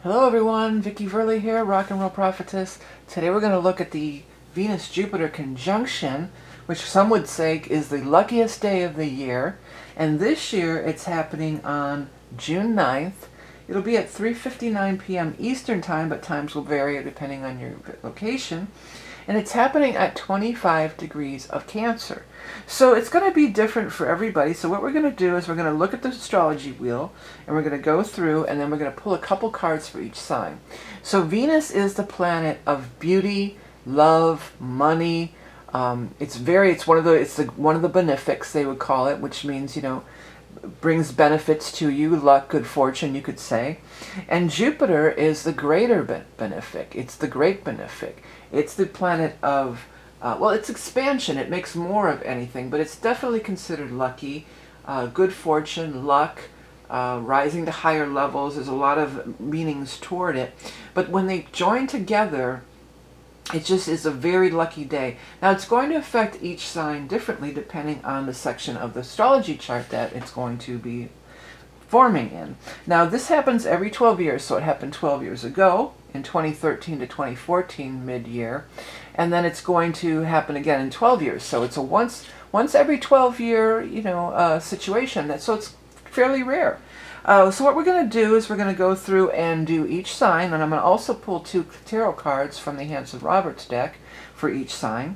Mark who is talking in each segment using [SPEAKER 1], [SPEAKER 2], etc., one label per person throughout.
[SPEAKER 1] Hello everyone, Vicky Verley here, Rock and Roll Prophetess. Today we're going to look at the Venus-Jupiter conjunction, which some would say is the luckiest day of the year. And this year it's happening on June 9th. It'll be at 3:59 p.m. Eastern Time, but times will vary depending on your location. And it's happening at 25 degrees of Cancer. So it's going to be different for everybody. So what we're going to do is we're going to look at the astrology wheel, and we're going to go through, and then we're going to pull a couple cards for each sign. So Venus is the planet of beauty, love, money. It's one of the benefics, they would call it, which means, brings benefits to you, luck, good fortune, you could say. And Jupiter is the greater benefic. It's the great benefic. It's the planet of, it's expansion. It makes more of anything, but it's definitely considered lucky, good fortune, luck, rising to higher levels. There's a lot of meanings toward it. But when they join together, it just is a very lucky day. Now, it's going to affect each sign differently depending on the section of the astrology chart that it's going to be forming in. Now, this happens every 12 years, so it happened 12 years ago in 2013 to 2014 mid-year, and then it's going to happen again in 12 years. So it's a once every 12-year, situation. So it's fairly rare. So what we're going to do is we're going to go through and do each sign, and I'm going to also pull 2 tarot cards from the Hanson Roberts deck for each sign.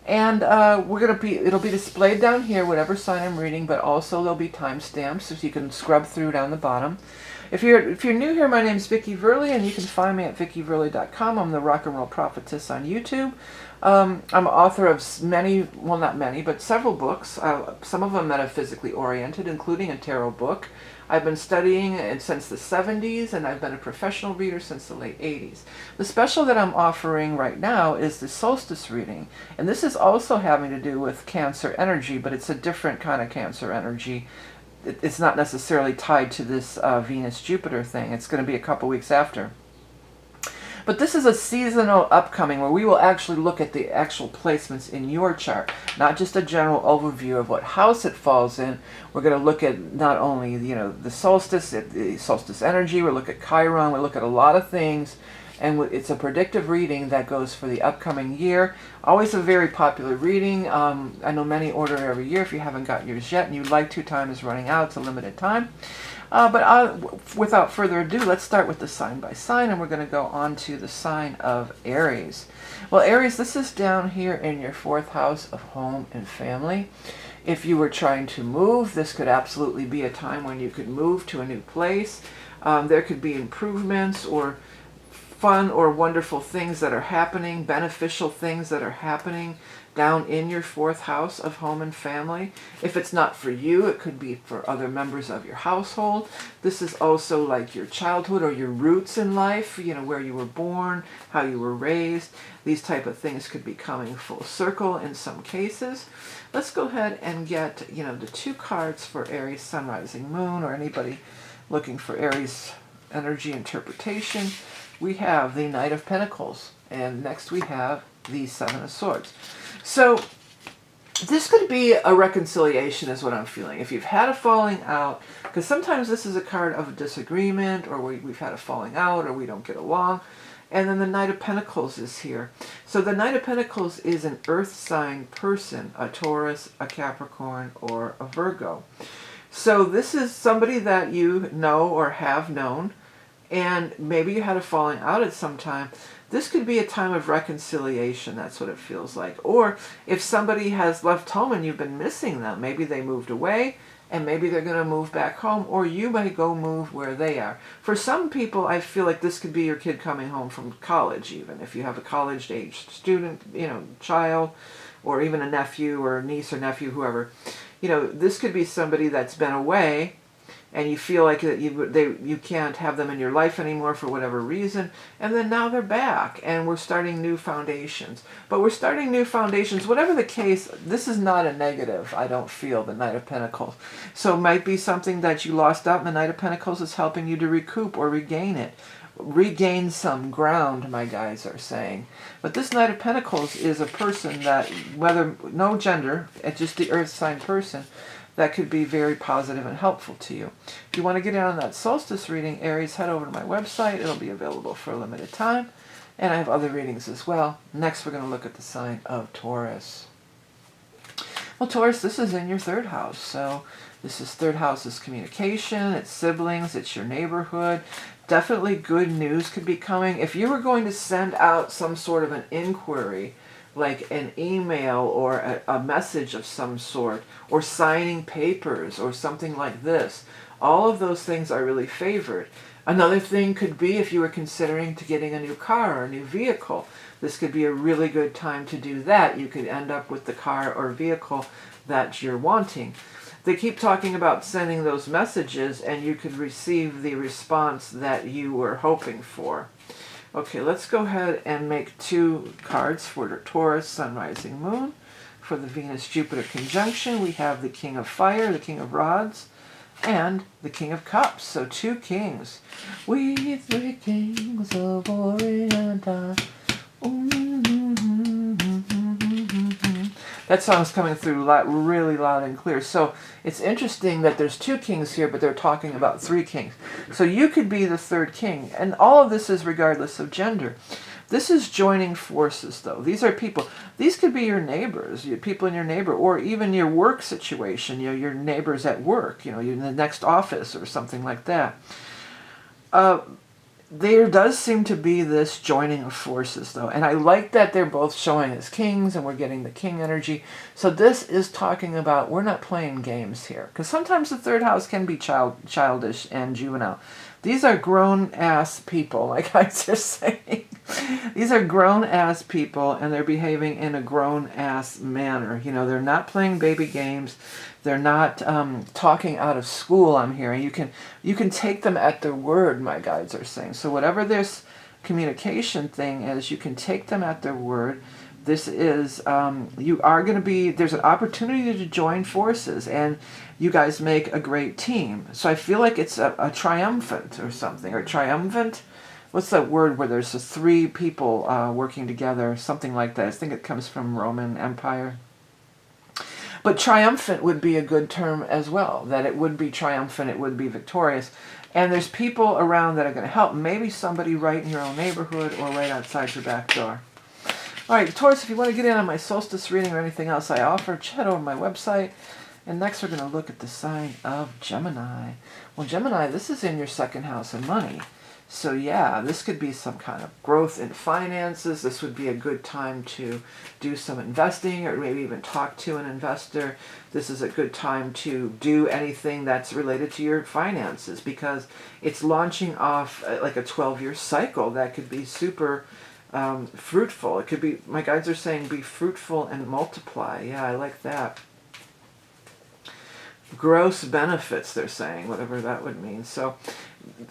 [SPEAKER 1] And it'll be displayed down here, whatever sign I'm reading, but also there'll be timestamps so you can scrub through down the bottom. If you're new here, my name is Vicky Verley, and you can find me at vickyverley.com. I'm the Rock and Roll Prophetess on YouTube. I'm author of many, well, not many, but several books, some of them metaphysically oriented, including a tarot book. I've been studying it since the 70s, and I've been a professional reader since the late 80s. The special that I'm offering right now is the solstice reading, and this is also having to do with Cancer energy, but it's a different kind of Cancer energy. It's not necessarily tied to this Venus-Jupiter thing. It's going to be a couple weeks after. But this is a seasonal upcoming where we will actually look at the actual placements in your chart, not just a general overview of what house it falls in. We're going to look at not only, the solstice energy, we'll look at Chiron, we'll look at a lot of things, and it's a predictive reading that goes for the upcoming year. Always a very popular reading. I know many order every year. If you haven't got yours yet and you'd like to, time is running out. It's a limited time. Without further ado, let's start with the sign by sign, and we're going to go on to the sign of Aries. Well, Aries, this is down here in your 4th house of home and family. If you were trying to move, this could absolutely be a time when you could move to a new place. There could be improvements or fun or wonderful things that are happening, beneficial things that are happening down in your 4th house of home and family. If it's not for you, it could be for other members of your household. This is also like your childhood or your roots in life, where you were born, how you were raised. These type of things could be coming full circle in some cases. Let's go ahead and get, the 2 cards for Aries, Sun, Rising, Moon, or anybody looking for Aries energy interpretation. We have the Knight of Pentacles, and next we have the 7 of Swords. So this could be a reconciliation is what I'm feeling. If you've had a falling out, because sometimes this is a card of a disagreement, or we've had a falling out, or we don't get along, and then the Knight of Pentacles is here. So the Knight of Pentacles is an earth sign person, a Taurus, a Capricorn, or a Virgo. So this is somebody that you know or have known, and maybe you had a falling out at some time. This could be a time of reconciliation. That's what it feels like. Or if somebody has left home and you've been missing them, maybe they moved away and maybe they're going to move back home, or you may go move where they are. For some people, I feel like this could be your kid coming home from college, even if you have a college-aged student, child, or even a nephew or niece or nephew, whoever. This could be somebody that's been away, and you feel like that you can't have them in your life anymore for whatever reason, and then now they're back, and we're starting new foundations. But we're starting new foundations, whatever the case. This is not a negative, I don't feel, the Knight of Pentacles. So it might be something that you lost out, and the Knight of Pentacles is helping you to recoup or regain it. Regain some ground, my guys are saying. But this Knight of Pentacles is a person that, no gender, it's just the earth sign person, that could be very positive and helpful to you. If you want to get in on that solstice reading, Aries, head over to my website. It'll be available for a limited time. And I have other readings as well. Next, we're going to look at the sign of Taurus. Well, Taurus, this is in your third house. So this is third house is communication, it's siblings, it's your neighborhood. Definitely good news could be coming. If you were going to send out some sort of an inquiry, like an email or a message of some sort, or signing papers or something like this, all of those things are really favored. Another thing could be if you were considering to getting a new car or a new vehicle. This could be a really good time to do that. You could end up with the car or vehicle that you're wanting. They keep talking about sending those messages and you could receive the response that you were hoping for. Okay, let's go ahead and make 2 cards for the Taurus, Sun, Rising, Moon. For the Venus-Jupiter conjunction, we have the King of Fire, the King of Rods, and the King of Cups. So 2 kings. We 3 kings of Orient. That song's coming through really loud and clear. So it's interesting that there's 2 kings here, but they're talking about 3 kings. So you could be the 3rd king. And all of this is regardless of gender. This is joining forces, though. These are people. These could be your neighbors, people in your neighbor, or even your work situation, your neighbors at work, you're in the next office or something like that. There does seem to be this joining of forces, though. And I like that they're both showing as kings, and we're getting the king energy. So this is talking about we're not playing games here. Because sometimes the 3rd house can be childish and juvenile. These are grown-ass people, like I was just saying. These are grown-ass people, and they're behaving in a grown-ass manner. They're not playing baby games. They're not talking out of school, I'm hearing. You can take them at their word, my guides are saying. So whatever this communication thing is, you can take them at their word. This is, you are going to be, there's an opportunity to join forces, and you guys make a great team. So I feel like it's a triumphant or something, or triumphant. What's that word where there's 3 people working together, something like that. I think it comes from Roman Empire. But triumphant would be a good term as well, that it would be triumphant, it would be victorious. And there's people around that are going to help. Maybe somebody right in your own neighborhood or right outside your back door. All right, Taurus, if you want to get in on my solstice reading or anything else I offer, head over to my website. And next we're going to look at the sign of Gemini. Well, Gemini, this is in your 2nd house of money. So yeah, this could be some kind of growth in finances. This would be a good time to do some investing or maybe even talk to an investor. This is a good time to do anything that's related to your finances because it's launching off like a 12-year cycle that could be super fruitful. It could be, my guides are saying, be fruitful and multiply. Yeah, I like that. Gross benefits, they're saying, whatever that would mean. So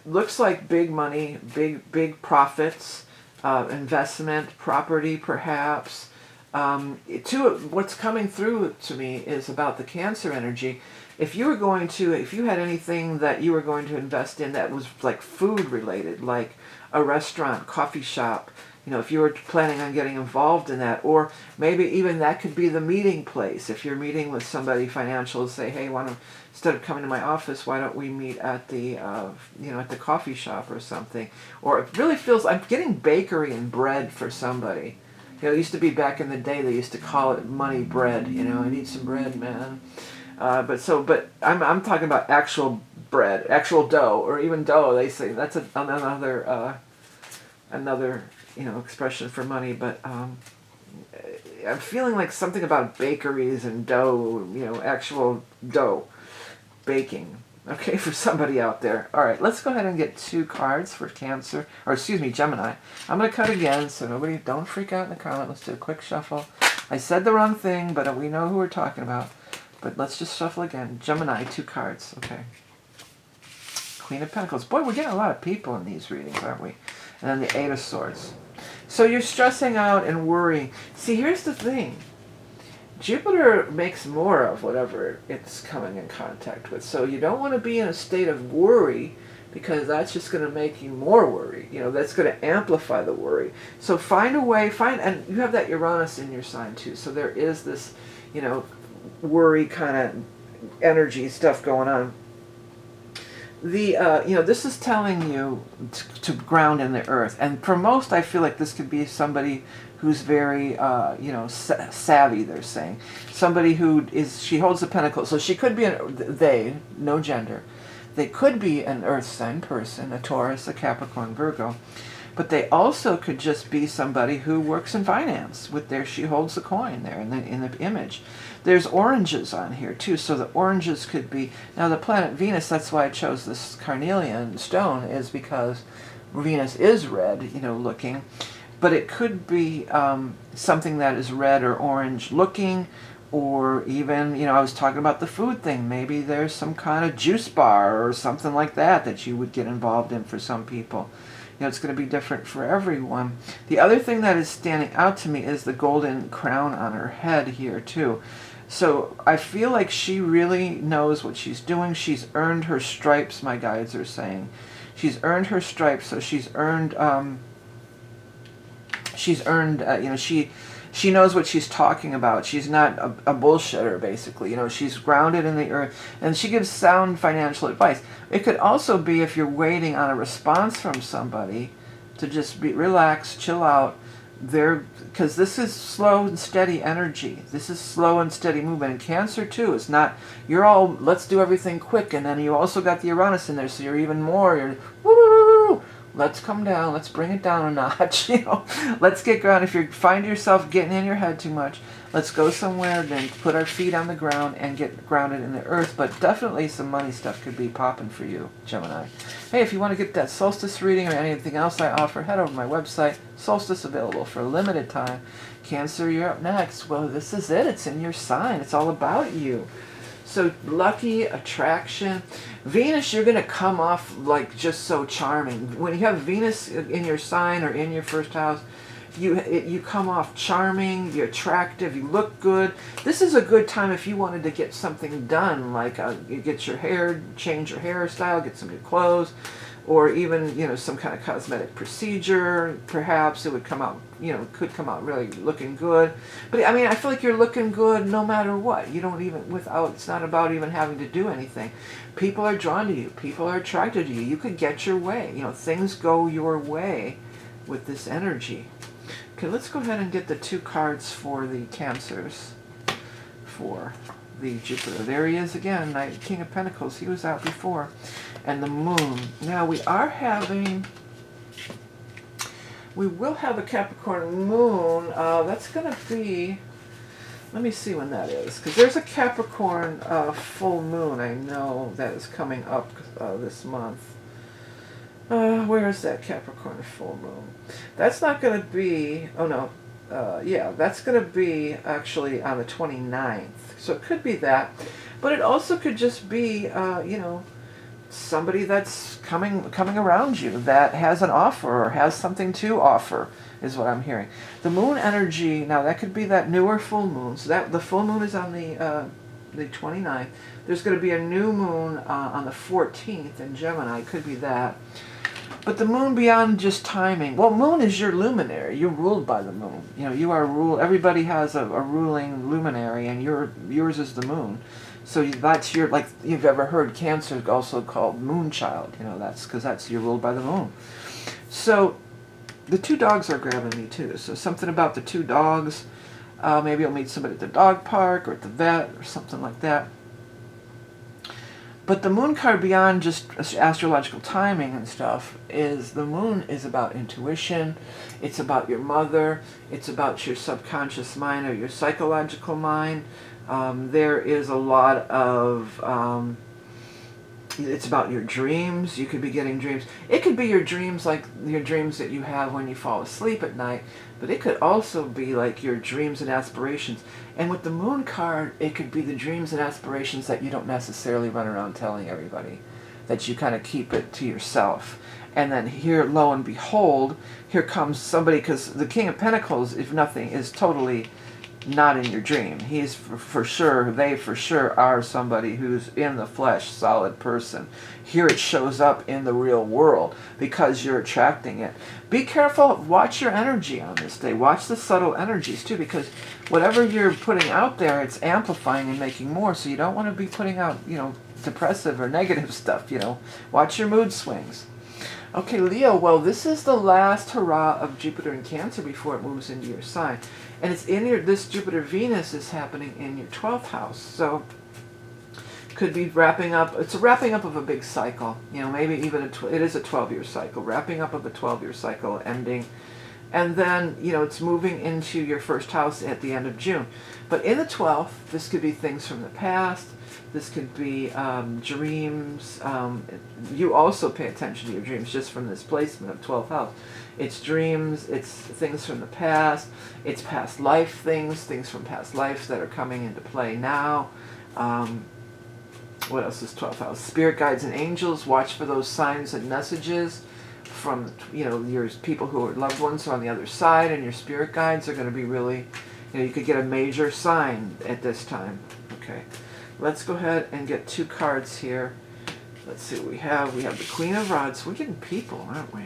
[SPEAKER 1] looks like big money, big profits, investment, property perhaps. What's coming through to me is about the Cancer energy. If you had anything that you were going to invest in that was like food related, like a restaurant, coffee shop, if you were planning on getting involved in that, or maybe even that could be the meeting place. If you're meeting with somebody financial, say, hey, instead of coming to my office, why don't we meet at the, at the coffee shop or something? Or it really feels, I'm getting bakery and bread for somebody. It used to be back in the day, they used to call it money bread. I need some bread, man. But I'm talking about actual bread, actual dough, or even dough. They say that's another expression for money, but I'm feeling like something about bakeries and dough, actual dough, baking. Okay, for somebody out there. All right, let's go ahead and get 2 cards for Cancer, or excuse me, Gemini. I'm going to cut again, so don't freak out in the comment. Let's do a quick shuffle. I said the wrong thing, but we know who we're talking about. But let's just shuffle again. Gemini, 2 cards. Okay. Queen of Pentacles. Boy, we're getting a lot of people in these readings, aren't we? And then the 8 of Swords. So you're stressing out and worrying. See, here's the thing. Jupiter makes more of whatever it's coming in contact with. So you don't want to be in a state of worry because that's just going to make you more worried. That's going to amplify the worry. So find a way, and you have that Uranus in your sign too. So there is this, worry kind of energy stuff going on. The this is telling you to ground in the earth, and for most, I feel like this could be somebody who's very savvy. They're saying somebody she holds the pentacle, so she could be no gender. They could be an earth sign person, a Taurus, a Capricorn, Virgo, but they also could just be somebody who works in finance. She holds the coin there in the image. There's oranges on here too, so the oranges could be, now the planet Venus, that's why I chose this carnelian stone, is because Venus is red, looking, but it could be something that is red or orange looking, or even, I was talking about the food thing, maybe there's some kind of juice bar or something like that you would get involved in for some people. It's going to be different for everyone. The other thing that is standing out to me is the golden crown on her head here too. So I feel like she really knows what she's doing. She's earned her stripes, my guides are saying. She's earned her stripes, so she's earned, she knows what she's talking about. She's not a bullshitter, basically. She's grounded in the earth, and she gives sound financial advice. It could also be if you're waiting on a response from somebody to just relax, chill out, because this is slow and steady energy. This is slow and steady movement. And Cancer too is not, you're all, let's do everything quick, and then you also got the Uranus in there, so you're even more, woo, let's come down, let's bring it down a notch, let's get grounded. If you find yourself getting in your head too much, let's go somewhere, then put our feet on the ground and get grounded in the earth. But definitely some money stuff could be popping for you, Gemini. Hey, if you want to get that solstice reading or anything else I offer, head over to my website. Solstice available for a limited time. Cancer, you're up next. Well, this is it. It's in your sign. It's all about you. So lucky, attraction. Venus, you're going to come off like just so charming. When you have Venus in your sign or in your first house, you come off charming, you're attractive, you look good. This is a good time if you wanted to get something done, like you get your hair, change your hairstyle, get some new clothes, or even, some kind of cosmetic procedure. Perhaps it would come out, could come out really looking good. But I mean, I feel like you're looking good no matter what. You don't even, it's not about even having to do anything. People are drawn to you. People are attracted to you. You could get your way. Things go your way with this energy. Okay, let's go ahead and get the 2 cards for the Cancers for the Jupiter. There he is again, King of Pentacles. He was out before. And the Moon. Now we will have a Capricorn Moon. That's going to be, let me see when that is, because there's a Capricorn full moon, I know, that is coming up this month. Where is that Capricorn full moon? That's not going to be, that's going to be actually on the 29th. So it could be that. But it also could just be, somebody that's coming around you that has an offer or has something to offer, is what I'm hearing. The moon energy, now that could be that newer full moon. So that the full moon is on the 29th. There's going to be a new moon on the 14th in Gemini. Could be that. But the moon beyond just timing. Well, moon is your luminary. You're ruled by the moon. You are ruled. Everybody has a ruling luminary, and yours is the moon. So that's your, like you've ever heard, Cancer also called Moonchild. That's because you're ruled by the moon. So the 2 dogs are grabbing me too. So something about the 2 dogs. Maybe you'll meet somebody at the dog park or at the vet or something like that. But the moon card, beyond just astrological timing and stuff, is the moon is about intuition. It's about your mother. It's about your subconscious mind or your psychological mind. There is a lot of, it's about your dreams. You could be getting dreams. It could be your dreams, like your dreams that you have when you fall asleep at night, but it could also be like your dreams and aspirations. And with the moon card, it could be the dreams and aspirations that you don't necessarily run around telling everybody, that you kind of keep it to yourself. And then here, lo and behold, here comes somebody, because the King of Pentacles, if nothing, is totally not in your dream. He's for sure, they for sure are somebody who's in the flesh, solid person. Here it shows up in the real world because you're attracting it. Be careful, watch your energy on this day. Watch the subtle energies too, because whatever you're putting out there, it's amplifying and making more. So you don't want to be putting out, you know, depressive or negative stuff, you know. Watch your mood swings. Okay, Leo, well, this is the last hurrah of Jupiter in Cancer before it moves into your sign. And it's in your, this Jupiter-Venus is happening in your 12th house. So could be wrapping up, it's a wrapping up of a big cycle. You know, maybe even, it is a 12-year cycle. Wrapping up of a 12-year cycle, ending. And then, you know, it's moving into your first house at the end of June. But in the 12th, this could be things from the past. This could be dreams. You also pay attention to your dreams just from this placement of 12th house. It's dreams, it's things from the past, it's past life things from past lives that are coming into play now. What else is 12th house? Spirit guides and angels. Watch for those signs and messages from, you know, your people who are loved ones who are on the other side, and your spirit guides are going to be really, you know, you could get a major sign at this time. Okay. Let's go ahead and get 2 cards here. Let's see what we have. We have the Queen of Rods. We're getting people, aren't we?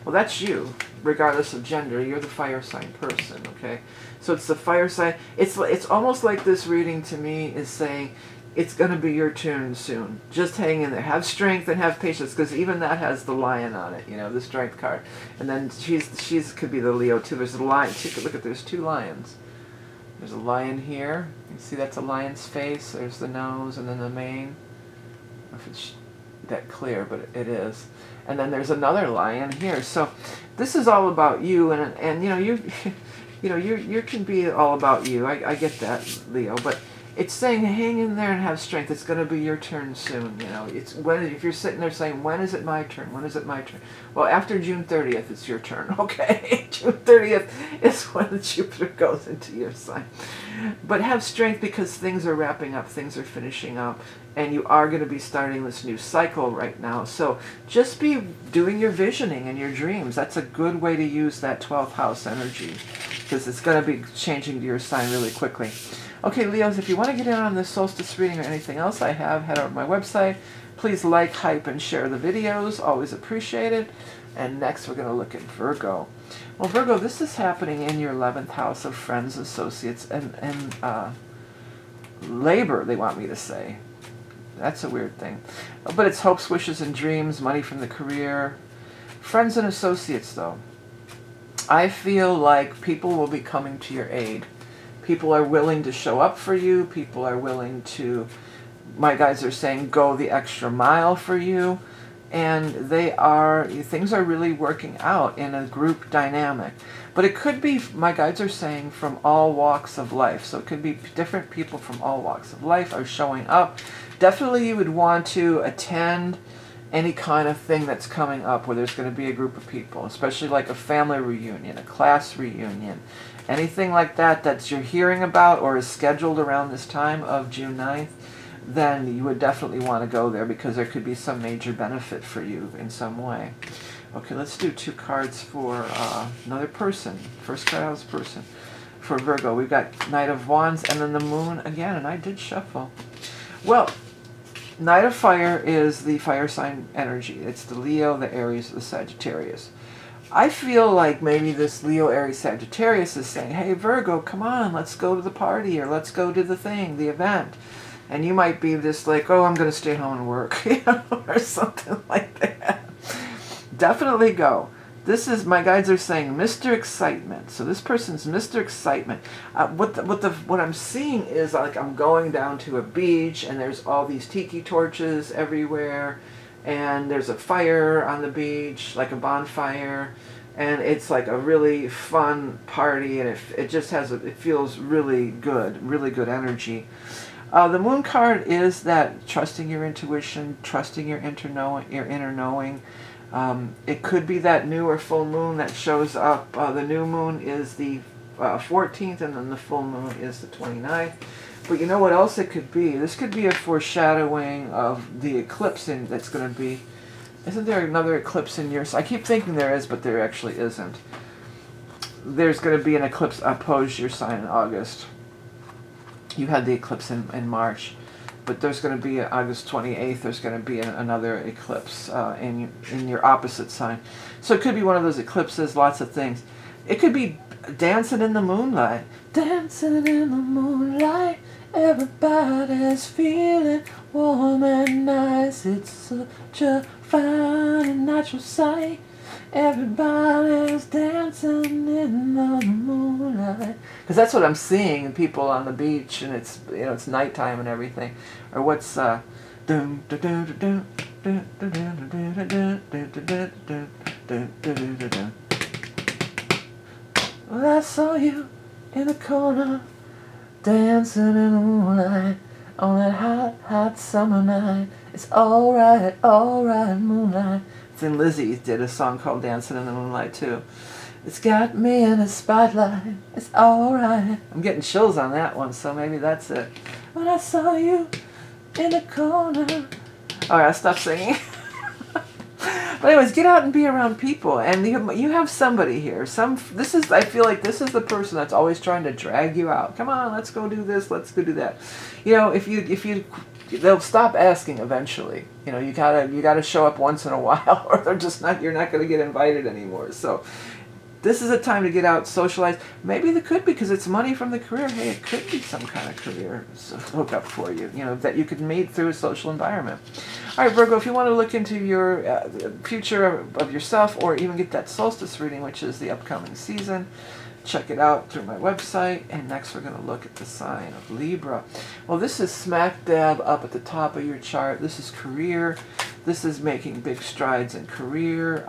[SPEAKER 1] Well, that's you, regardless of gender. You're the fire sign person, okay? So it's the fire sign. It's almost like this reading to me is saying it's going to be your turn soon. Just hang in there. Have strength and have patience, because even that has the lion on it, you know, the strength card. And then she's could be the Leo too. There's a lion. Look at, there's 2 lions. There's a lion here. You see that's a lion's face. There's the nose and then the mane. I don't know if it's that clear, but it is. And then there's another lion here. So this is all about you, and you know, you can be all about you. I get that, Leo, but it's saying hang in there and have strength. It's going to be your turn soon. You know, it's when, if you're sitting there saying, when is it my turn? When is it my turn? Well, after June 30th, it's your turn. Okay, June 30th is when Jupiter goes into your sign. But have strength, because things are wrapping up, things are finishing up, and you are going to be starting this new cycle right now. So just be doing your visioning and your dreams. That's a good way to use that 12th house energy, because it's going to be changing to your sign really quickly. Okay, Leos, if you want to get in on this solstice reading or anything else I have, head over to my website. Please like, hype, and share the videos. Always appreciated. And next we're going to look at Virgo. Well, Virgo, this is happening in your 11th house of friends, associates, and labor, they want me to say. That's a weird thing. But it's hopes, wishes, and dreams, money from the career. Friends and associates, though. I feel like people will be coming to your aid. People are willing to show up for you. People are willing to, my guys are saying, go the extra mile for you. And things are really working out in a group dynamic. But it could be, my guides are saying, from all walks of life. So it could be different people from all walks of life are showing up. Definitely you would want to attend any kind of thing that's coming up where there's going to be a group of people, especially like a family reunion, a class reunion, anything like that you're hearing about or is scheduled around this time of June 9th, then you would definitely want to go there, because there could be some major benefit for you in some way. Okay, let's do 2 cards for another person. First card house person. For Virgo, we've got Knight of Wands and then the Moon again, and I did shuffle. Well, Knight of Fire is the fire sign energy. It's the Leo, the Aries, the Sagittarius. I feel like maybe this Leo, Aries, Sagittarius is saying, hey, Virgo, come on, let's go to the party, or let's go to the thing, the event. And you might be just like, oh, I'm going to stay home and work, you know, or something like that. Definitely go. This is, my guides are saying, Mr. Excitement. So this person's Mr. Excitement. What I'm seeing is, like, I'm going down to a beach, and there's all these tiki torches everywhere, and there's a fire on the beach, like a bonfire, and it's like a really fun party, and it just has it feels really good energy. The Moon card is that trusting your intuition, trusting your inner knowing. It could be that new or full moon that shows up. The new moon is the 14th, and then the full moon is the 29th. But you know what else it could be? This could be a foreshadowing of the eclipse that's going to be. Isn't there another eclipse in yours? I keep thinking there is, but there actually isn't. there's going to be an eclipse opposed your sign in August. You had the eclipse in March, but there's going to be August 28th. There's going to be another eclipse in your opposite sign. So it could be one of those eclipses. Lots of things. It could be dancing in the moonlight. Dancing in the moonlight. Everybody's feeling warm and nice. It's such a fine and natural sight. Everybody's dancing in the moonlight. Because that's what I'm seeing, people on the beach, and it's, you know, it's nighttime and everything. Or what's well, I saw you in the corner, dancing in the moonlight, on that hot, hot summer night. It's alright, moonlight. Then Lizzie did a song called Dancing in the Moonlight too. It's got me in a spotlight. It's alright. I'm getting chills on that one, so maybe that's it. When I saw you in the corner. Alright, I'll stop singing. But anyways, get out and be around people, and you have somebody here. I feel like this is the person that's always trying to drag you out. Come on, let's go do this. Let's go do that. You know, if you, they'll stop asking eventually. You know, you gotta show up once in a while, or you're not gonna get invited anymore. So this is a time to get out, socialize. Maybe there could be, because it's money from the career. Hey, it could be some kind of career hookup for you, you know, that you could meet through a social environment. All right, Virgo, if you want to look into your future of yourself, or even get that solstice reading, which is the upcoming season, check it out through my website. And next we're going to look at the sign of Libra. Well, this is smack dab up at the top of your chart. This is career. This is making big strides in career.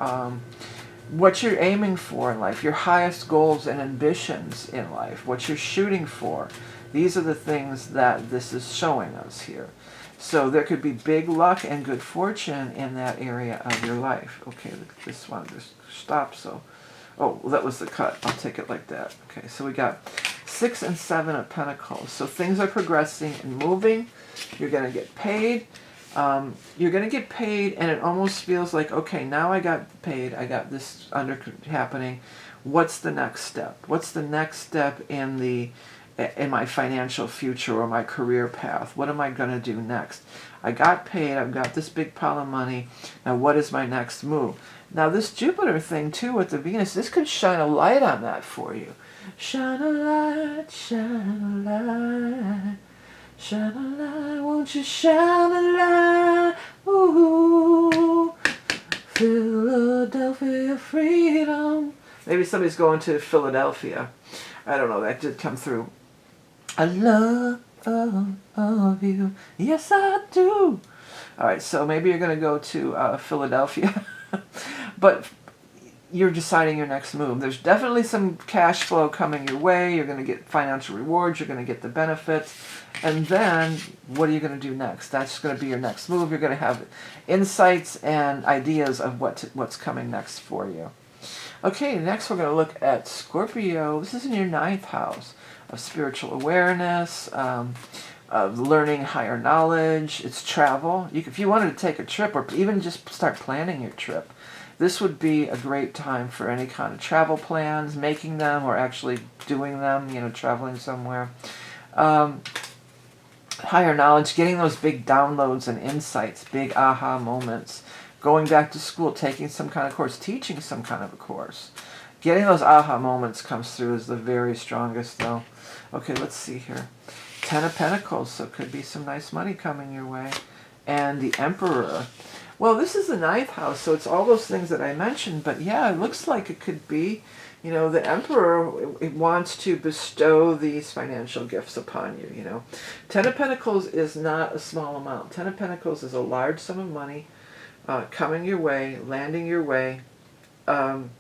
[SPEAKER 1] What you're aiming for in life, your highest goals and ambitions in life, what you're shooting for. These are the things that this is showing us here. So there could be big luck and good fortune in that area of your life. Okay, this one just stopped, so... Oh, well, that was the cut. I'll take it like that. Okay, so we got 6 and 7 of Pentacles. So things are progressing and moving. You're going to get paid. You're going to get paid, and it almost feels like, okay, now I got paid. I got this happening. What's the next step? What's the next step in my financial future or my career path? What am I going to do next? I got paid. I've got this big pile of money. Now, what is my next move? Now, this Jupiter thing, too, with the Venus, this could shine a light on that for you. Shine a light, shine a light. Shine a light, won't you shine a light? Ooh, Philadelphia freedom. Maybe somebody's going to Philadelphia. I don't know, that did come through. I love you. Yes, I do. All right, so maybe you're going to go to Philadelphia. But you're deciding your next move. There's definitely some cash flow coming your way. You're going to get financial rewards. You're going to get the benefits. And then what are you going to do next? That's going to be your next move. You're going to have insights and ideas of what's coming next for you. Okay, next we're going to look at Scorpio. This is in your 9th house of spiritual awareness, of learning higher knowledge. It's travel. If you wanted to take a trip, or even just start planning your trip, this would be a great time for any kind of travel plans, making them or actually doing them, you know, traveling somewhere. Higher knowledge, getting those big downloads and insights, big aha moments, going back to school, taking some kind of course, teaching some kind of a course. Getting those aha moments comes through as the very strongest, though. Okay, let's see here. 10 of Pentacles, so could be some nice money coming your way. And the Emperor. Well, this is the 9th house, so it's all those things that I mentioned, but yeah, it looks like it could be, you know, the Emperor wants to bestow these financial gifts upon you, you know. 10 of Pentacles is not a small amount. 10 of Pentacles is a large sum of money coming your way, landing your way. And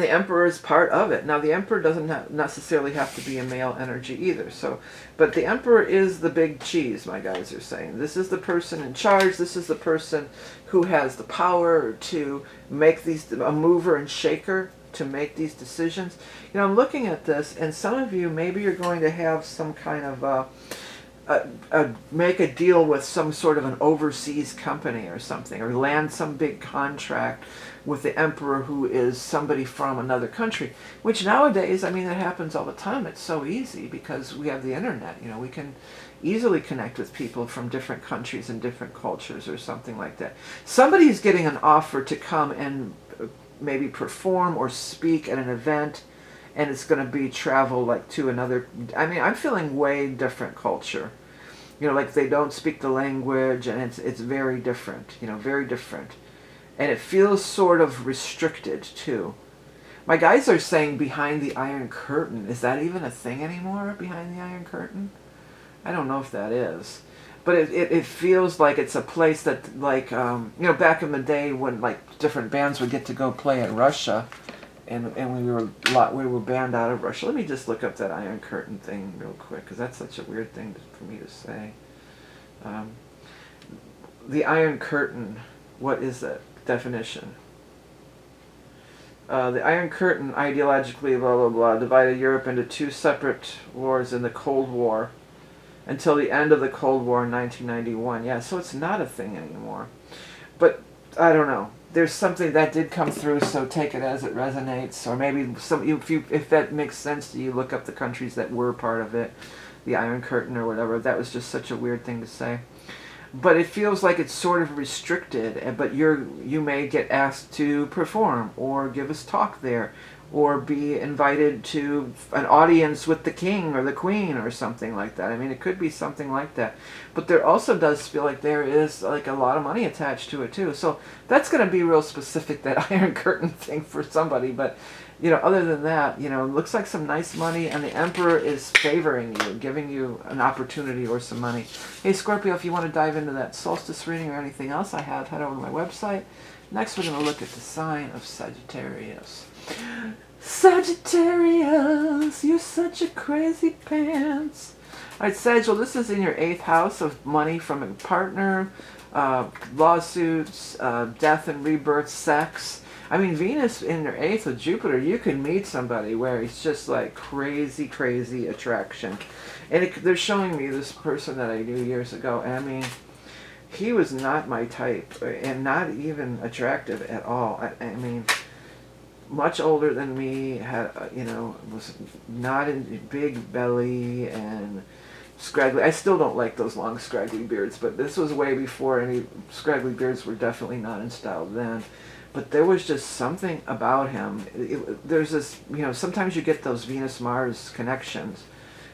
[SPEAKER 1] the Emperor is part of it. Now, the Emperor doesn't necessarily have to be a male energy either. But the Emperor is the big cheese, my guys are saying. This is the person in charge. This is the person who has the power to make a mover and shaker, to make these decisions. You know, I'm looking at this, and some of you, maybe you're going to have some kind of make a deal with some sort of an overseas company or something, or land some big contract with the emperor who is somebody from another country, which nowadays, I mean, it happens all the time. It's so easy because we have the internet. You know, we can easily connect with people from different countries and different cultures or something like that. Somebody's getting an offer to come and maybe perform or speak at an event, and it's going to be travel like to another, I mean, I'm feeling way different culture. You know, like they don't speak the language, and it's very different, you know, very different. And it feels sort of restricted too. My guys are saying behind the Iron Curtain. Is that even a thing anymore, behind the Iron Curtain? I don't know if that is. But it feels like it's a place that, like, you know, back in the day when, like, different bands would get to go play in Russia, and we were banned out of Russia. Let me just look up that Iron Curtain thing real quick, because that's such a weird thing for me to say. The Iron Curtain, what is it? Definition. The Iron Curtain, ideologically, blah, blah, blah, divided Europe into two separate wars in the Cold War until the end of the Cold War in 1991. Yeah, so it's not a thing anymore. But, I don't know. There's something that did come through, so take it as it resonates. Or maybe if that makes sense to you, look up the countries that were part of it, the Iron Curtain or whatever. That was just such a weird thing to say. But it feels like it's sort of restricted, but you may get asked to perform or give us talk there, or be invited to an audience with the king or the queen or something like that. I mean, it could be something like that. But there also does feel like there is like a lot of money attached to it too. So that's going to be real specific, that Iron Curtain thing for somebody. But, you know, other than that, you know, it looks like some nice money, and the Emperor is favoring you, giving you an opportunity or some money. Hey, Scorpio, if you want to dive into that solstice reading or anything else I have, head over to my website. Next, we're going to look at the sign of Sagittarius. Sagittarius, you're such a crazy pants. Alright, Sag, well, this is in your 8th house of money from a partner, lawsuits, death and rebirth, sex. I mean, Venus in your 8th with Jupiter, you can meet somebody where it's just like crazy, crazy attraction. And they're showing me this person that I knew years ago, and I mean, he was not my type, and not even attractive at all. I mean, much older than me, had, you know, was not in big belly and scraggly. I still don't like those long scraggly beards, but this was way before any scraggly beards were definitely not in style then. But there was just something about him. There's this, you know, sometimes you get those Venus-Mars connections.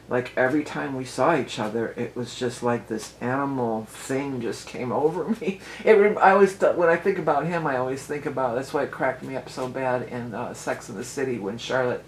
[SPEAKER 1] Like every time we saw each other, it was just like this animal thing just came over me. I always, when I think about him, I always think about, that's why it cracked me up so bad in Sex and the City when Charlotte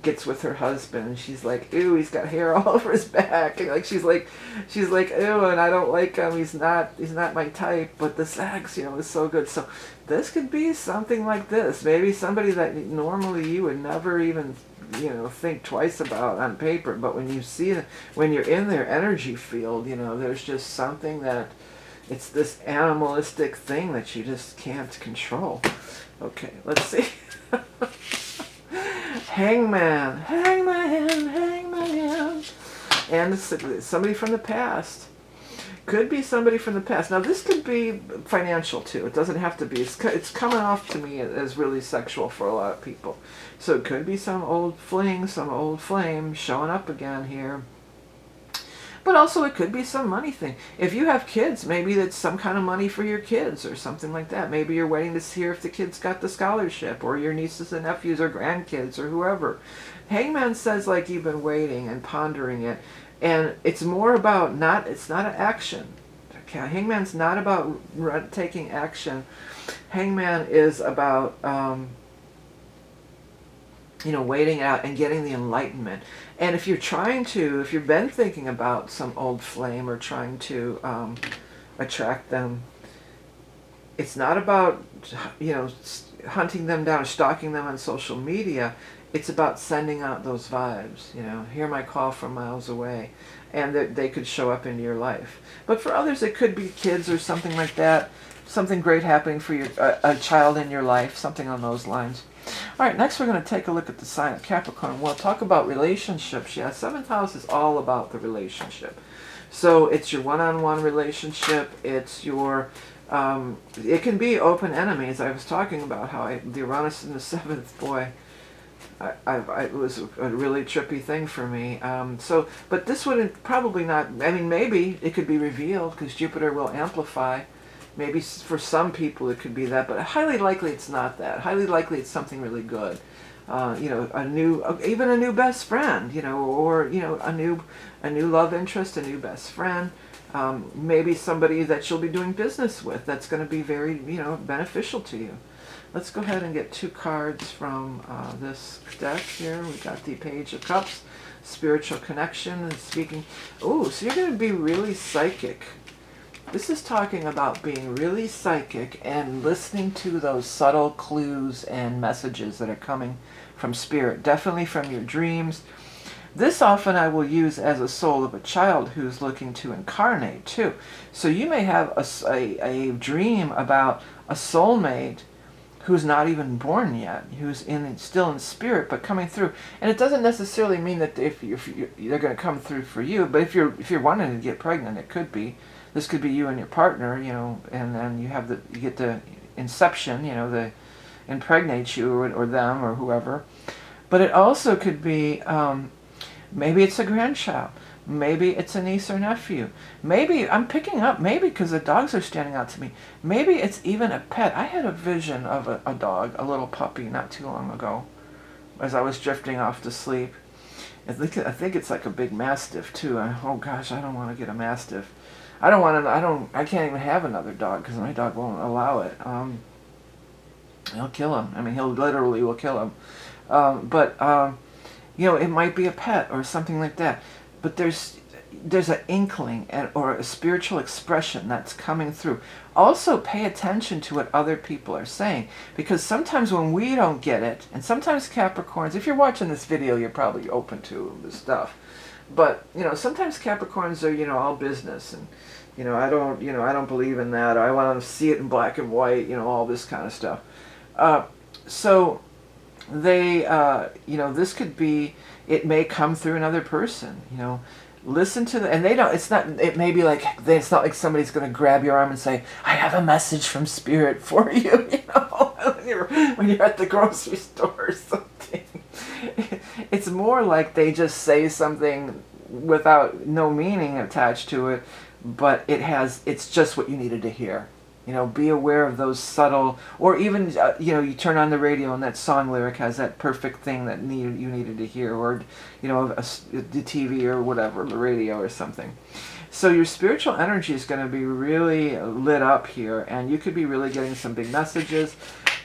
[SPEAKER 1] gets with her husband and she's like, ew, he's got hair all over his back, and like she's like ew, and I don't like him, he's not my type, but the sex, you know, is so good. So this could be something like this. Maybe somebody that normally you would never even, you know, think twice about on paper, but when you see it, when you're in their energy field, you know, there's just something that, it's this animalistic thing that you just can't control. Okay, let's see. Hangman, hangman, hangman. And somebody from the past. Could be somebody from the past. Now this could be financial too. It doesn't have to be. It's coming off to me as really sexual for a lot of people. So it could be some old fling, some old flame showing up again here. But also it could be some money thing. If you have kids, maybe that's some kind of money for your kids or something like that. Maybe you're waiting to hear if the kids got the scholarship, or your nieces and nephews or grandkids or whoever. Hangman says like you've been waiting and pondering it. And it's more about it's not an action. Okay, Hangman's not about taking action. Hangman is about, you know, waiting out and getting the enlightenment. And if you've been thinking about some old flame or trying to attract them, it's not about, you know, hunting them down or stalking them on social media. It's about sending out those vibes, you know, hear my call from miles away, and that they could show up into your life. But for others, it could be kids or something like that, something great happening for a child in your life, something on those lines. All right, next we're going to take a look at the sign of Capricorn. We'll talk about relationships. Yeah, 7th house is all about the relationship. So it's your one-on-one relationship. It's your, it can be open enemies. I was talking about how the Uranus in the seventh, boy, it was a really trippy thing for me. But this wouldn't probably not. I mean, maybe it could be revealed because Jupiter will amplify. Maybe for some people it could be that, but highly likely it's not that. Highly likely it's something really good. You know, even a new best friend. You know, or you know, a new love interest, a new best friend. Maybe somebody that you'll be doing business with. That's going to be very, you know, beneficial to you. Let's go ahead and get 2 cards from this deck here. We got the Page of Cups, spiritual connection and speaking. Oh, so you're going to be really psychic. This is talking about being really psychic and listening to those subtle clues and messages that are coming from spirit, definitely from your dreams. This often I will use as a soul of a child who's looking to incarnate too. So you may have a dream about a soulmate who's not even born yet, who's still in spirit but coming through. And it doesn't necessarily mean that if they're going to come through for you, but if you're wanting to get pregnant, it could be. This could be you and your partner, you know, and then you get the inception, you know, the impregnate you or them or whoever. But it also could be maybe it's a grandchild. Maybe it's a niece or nephew. Maybe, I'm picking up, maybe because the dogs are standing out to me. Maybe it's even a pet. I had a vision of a dog, a little puppy, not too long ago, as I was drifting off to sleep. I think it's like a big mastiff too. Oh gosh, I don't want to get a mastiff. I can't even have another dog because my dog won't allow it. He'll kill him. I mean, he'll literally will kill him. You know, it might be a pet or something like that. But there's an inkling or a spiritual expression that's coming through. Also pay attention to what other people are saying, because sometimes when we don't get it, and sometimes Capricorns, if you're watching this video, you're probably open to this stuff. But, you know, sometimes Capricorns are, you know, all business and, you know, I don't believe in that. Or I want to see it in black and white, you know, all this kind of stuff. So they, you know, this could be, it may come through another person, you know. Listen to and they don't, it may be like, it's not like somebody's going to grab your arm and say, I have a message from spirit for you, you know, when you're at the grocery store or something. It's more like they just say something without no meaning attached to it, but it's just what you needed to hear. You know, be aware of those subtle, or even, you know, you turn on the radio and that song lyric has that perfect thing that you needed to hear, or, you know, the TV or whatever, the radio or something. So your spiritual energy is going to be really lit up here, and you could be really getting some big messages,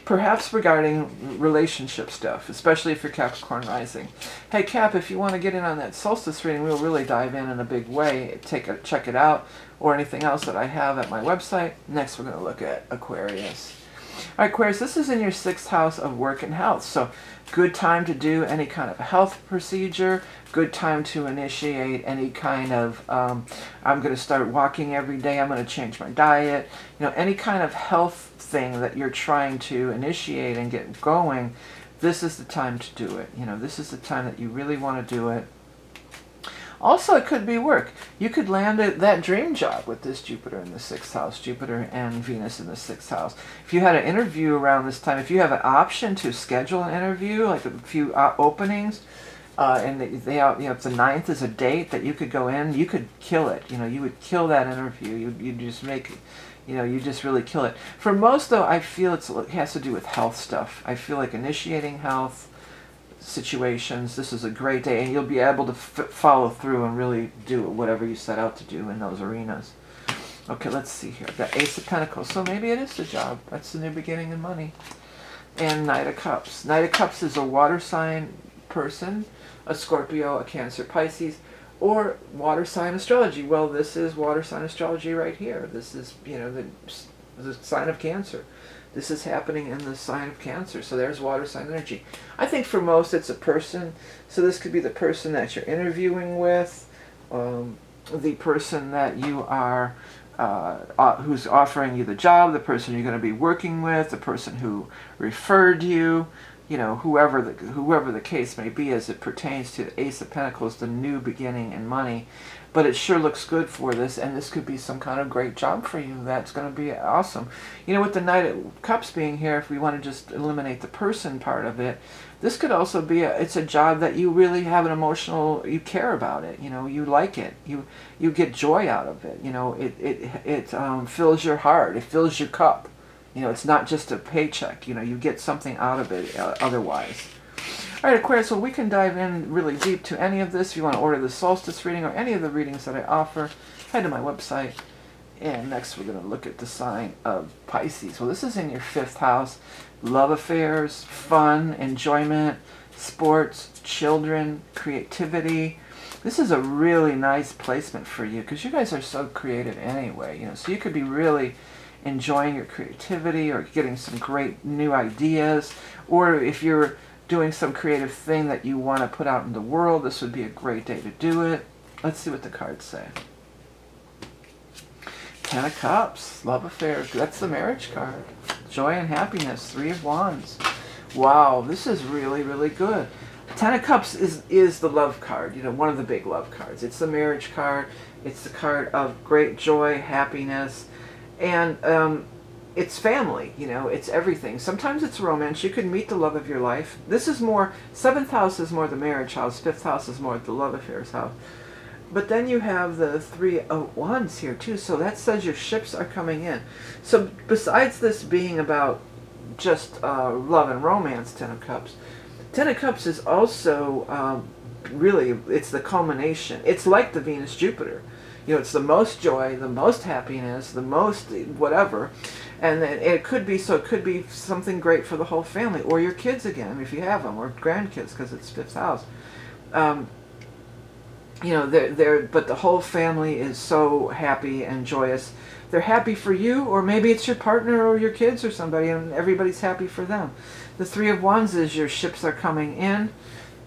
[SPEAKER 1] perhaps regarding relationship stuff, especially if you're Capricorn rising. Hey Cap, if you want to get in on that solstice reading, we'll really dive in a big way. Check it out, or anything else that I have at my website. Next we're going to look at Aquarius. All right, Aquarius, this is in your 6th house of work and health. So good time to do any kind of health procedure, good time to initiate any kind of, I'm going to start walking every day, I'm going to change my diet, you know, any kind of health thing that you're trying to initiate and get going, this is the time to do it. You know, this is the time that you really want to do it. Also, it could be work. You could land that dream job with this Jupiter in the 6th house, Jupiter and Venus in the 6th house. If you had an interview around this time, if you have an option to schedule an interview, like a few openings, and if the 9th is a date that you could go in, you could kill it. You know, you would kill that interview. You just make, you know, you just really kill it. For most, though, I feel it has to do with health stuff. I feel like initiating health situations, this is a great day, and you'll be able to follow through and really do whatever you set out to do in those arenas. Okay, let's see here. I've got Ace of Pentacles, so maybe it is the job. That's the new beginning in money. And Knight of Cups. Knight of Cups is a water sign person, a Scorpio, a Cancer, Pisces, or water sign astrology. Well, this is water sign astrology right here. This is, you know, the sign of Cancer. This is happening in the sign of Cancer. So there's water sign energy. I think for most it's a person. So this could be the person that you're interviewing with, the person that you are, who's offering you the job, the person you're going to be working with, the person who referred you, you know, whoever the case may be as it pertains to the Ace of Pentacles, the new beginning in money. but it sure looks good for this, and this could be some kind of great job for you. That's going to be awesome. You know, with the Knight of Cups being here, if we want to just eliminate the person part of it, this could also be it's a job that you really have an emotional, you care about it, you know, you like it, you get joy out of it, you know, it fills your heart, it fills your cup, you know, it's not just a paycheck, you know, you get something out of it otherwise. All right, Aquarius, so we can dive in really deep to any of this. If you want to order the solstice reading or any of the readings that I offer, head to my website. And next we're going to look at the sign of Pisces. Well, this is in your 5th house. Love affairs, fun, enjoyment, sports, children, creativity. This is a really nice placement for you because you guys are so creative anyway. You know, so you could be really enjoying your creativity or getting some great new ideas. Or if you're doing some creative thing that you want to put out in the world, this would be a great day to do it. Let's see what the cards say. 10 of Cups, love affairs. That's the marriage card. Joy and happiness, 3 of Wands. Wow, this is really, really good. 10 of Cups is the love card, you know, one of the big love cards. It's the marriage card. It's the card of great joy, happiness, and it's family, you know, it's everything. Sometimes it's romance. You could meet the love of your life. This is more, 7th house is more the marriage house. 5th house is more the love affairs house. But then you have the 3 of Wands here too. So that says your ships are coming in. So besides this being about just love and romance, 10 of Cups, 10 of Cups is also really, it's the culmination. It's like the Venus-Jupiter. You know, it's the most joy, the most happiness, the most whatever. And it could be, so it could be something great for the whole family, or your kids again, if you have them, or grandkids, because it's 5th house. You know, but the whole family is so happy and joyous. They're happy for you, or maybe it's your partner or your kids or somebody, and everybody's happy for them. The 3 of Wands is your ships are coming in,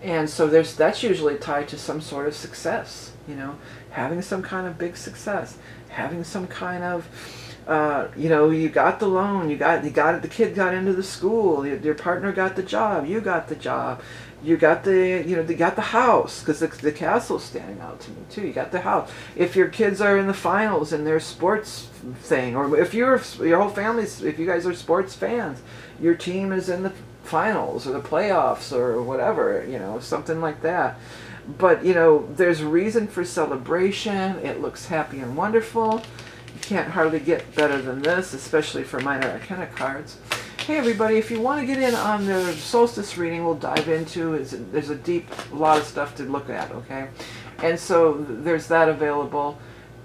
[SPEAKER 1] and so that's usually tied to some sort of success, you know, having some kind of big success, having some kind of, you know, you got the loan, you got it, the kid got into the school, your partner got the job, you got the job, you got the, you know, they got the house, because the castle's standing out to me too. You got the house. If your kids are in the finals in their sports thing, or if your whole family's, if you guys are sports fans, your team is in the finals or the playoffs or whatever, you know, something like that. But, you know, there's reason for celebration. It looks happy and wonderful. You can't hardly get better than this, especially for minor arcana cards. Hey everybody, if you want to get in on the solstice reading, we'll dive into, there's a lot of stuff to look at, okay? And so there's that available.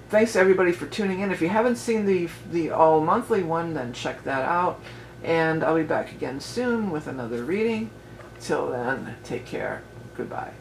[SPEAKER 1] Thanks everybody for tuning in. If you haven't seen the all monthly one, then check that out. And I'll be back again soon with another reading. Till then, take care. Goodbye.